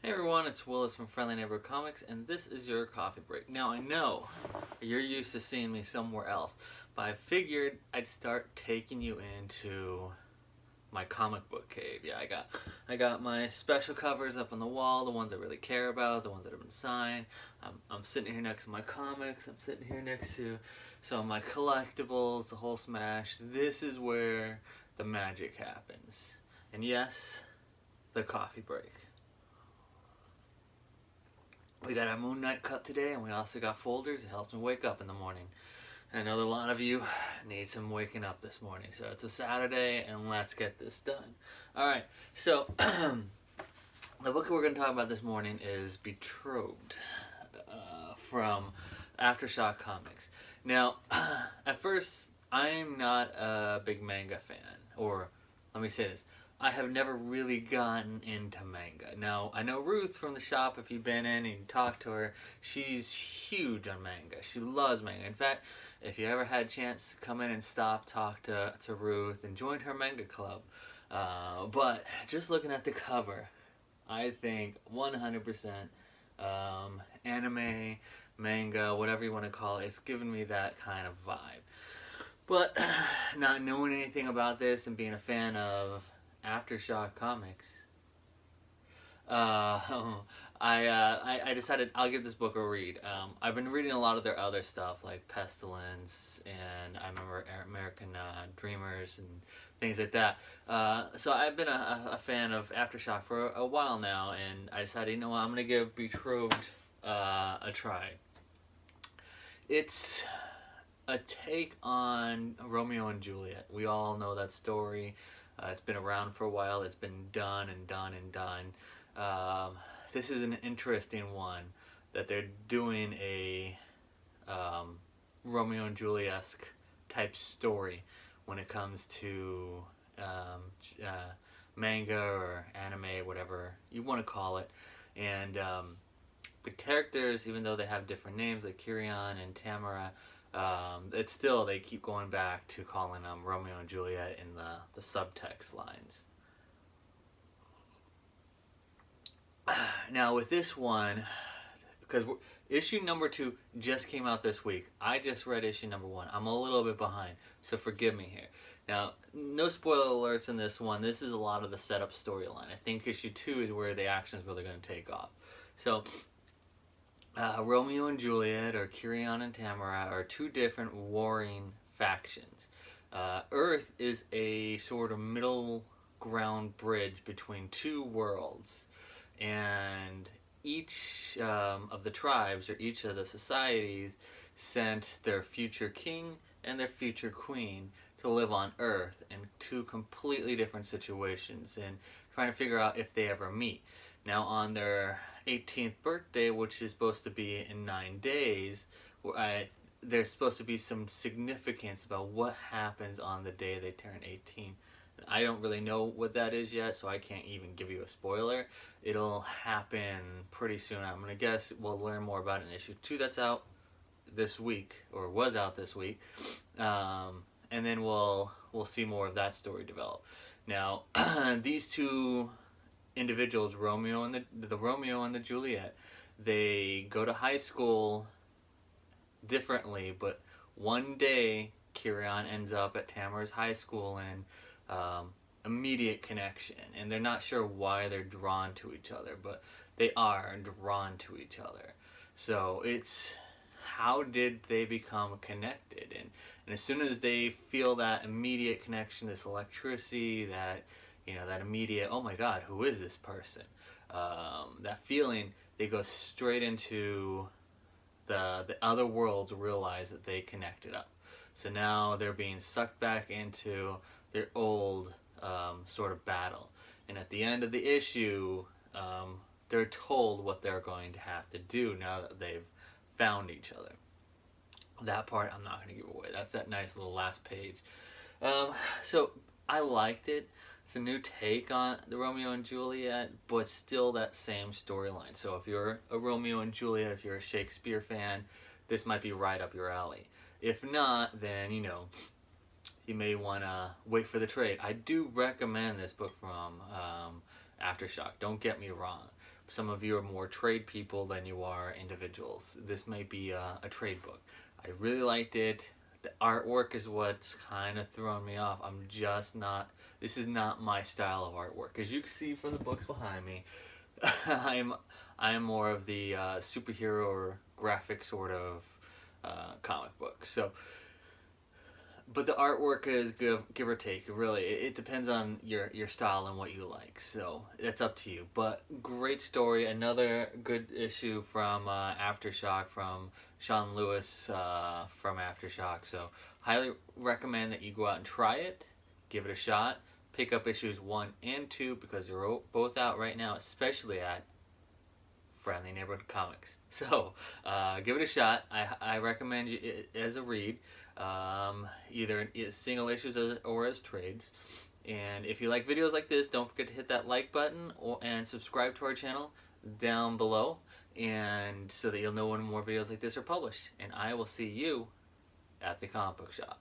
Hey everyone, it's Willis from Friendly Neighborhood Comics, and this is your coffee break. Now I know you're used to seeing me somewhere else, but I figured I'd start taking you into my comic book cave. Yeah, I got my special covers up on the wall, the ones I really care about, the ones that have been signed. I'm sitting here next to my comics. I'm sitting here next to some of my collectibles, the whole smash. This is where the magic happens. And yes, the coffee break. We got our Moon Knight cup today, and we also got folders. It helps me wake up in the morning. And I know that a lot of you need some waking up this morning. So it's a Saturday, and let's get this done. Alright, so the book we're going to talk about this morning is Betrothed from Aftershock Comics. Now, at first, I'm not a big manga fan. Or, let me say this. I have never really gotten into manga. Now, I know Ruth from the shop, if you've been in and you talked to her, she's huge on manga. She loves manga. In fact, if you ever had a chance to come in and talk to Ruth and join her manga club. But just looking at the cover, I think 100% anime, manga, whatever you want to call it, it's giving me that kind of vibe. But not knowing anything about this and being a fan of Aftershock Comics, I decided I'll give this book a read. I've been reading a lot of their other stuff like Pestilence and I remember American Dreamers and things like that. So I've been a fan of Aftershock for a while now, and I decided, you know what, I'm gonna give Betrothed a try. It's a take on Romeo and Juliet. We all know that story. It's been around for a while. It's been done and done and done. This is an interesting one that they're doing a Romeo and Juliet-esque type story when it comes to manga or anime, whatever you want to call it. And the characters, even though they have different names like Kirian and Tamara, it's still, they keep going back to calling them Romeo and Juliet in the subtext lines. Now with this one, because issue number 2 just came out this week. I just read issue number 1. I'm a little bit behind, so forgive me here. Now, no spoiler alerts in this one. This is a lot of the setup storyline. I think issue 2 is where the action is really going to take off. So Romeo and Juliet, or Kirian and Tamara, are two different warring factions. Earth is a sort of middle ground bridge between two worlds, and each of the tribes, or each of the societies, sent their future king and their future queen to live on Earth in two completely different situations, and trying to figure out if they ever meet. Now, on their 18th birthday, which is supposed to be in 9 days, there's supposed to be some significance about what happens on the day they turn 18. I don't really know what that is yet, so I can't even give you a spoiler. It'll happen pretty soon. I'm gonna guess we'll learn more about it in issue 2 that's out this week, or was out this week, and then we'll see more of that story develop. Now, these two individuals, Romeo and the Romeo and the Juliet, they go to high school differently, but one day Kirian ends up at Tamara's high school, and immediate connection, and they're not sure why they're drawn to each other, but they are drawn to each other. So it's, how did they become connected? And as soon as they feel that immediate connection, this electricity, that, you know, that immediate, oh my god, who is this person? That feeling, they go straight into the other worlds, realize that they connected up. So now they're being sucked back into their old sort of battle. And at the end of the issue, they're told what they're going to have to do now that they've found each other. That part I'm not going to give away. That's that nice little last page. So I liked it. It's a new take on the Romeo and Juliet, but still that same storyline. So if you're a Romeo and Juliet, if you're a Shakespeare fan, this might be right up your alley. If not, then, you know, you may want to wait for the trade. I do recommend this book from Aftershock. Don't get me wrong. Some of you are more trade people than you are individuals. This may be a trade book. I really liked it. The artwork is what's kind of throwing me off. I'm just not, this is not my style of artwork. As you can see from the books behind me, I'm more of the superhero or graphic sort of comic book. So, but the artwork is give or take. Really, it depends on your style and what you like. So that's up to you. But great story. Another good issue from Aftershock from Sean Lewis from Aftershock. So highly recommend that you go out and try it. Give it a shot. Pick up issues 1 and 2 because they're both out right now, especially at Friendly Neighborhood Comics. So give it a shot. I recommend it as a read, either as single issues or as trades. And if you like videos like this, don't forget to hit that like button and subscribe to our channel down below, and so that you'll know when more videos like this are published. And I will see you at the comic book shop.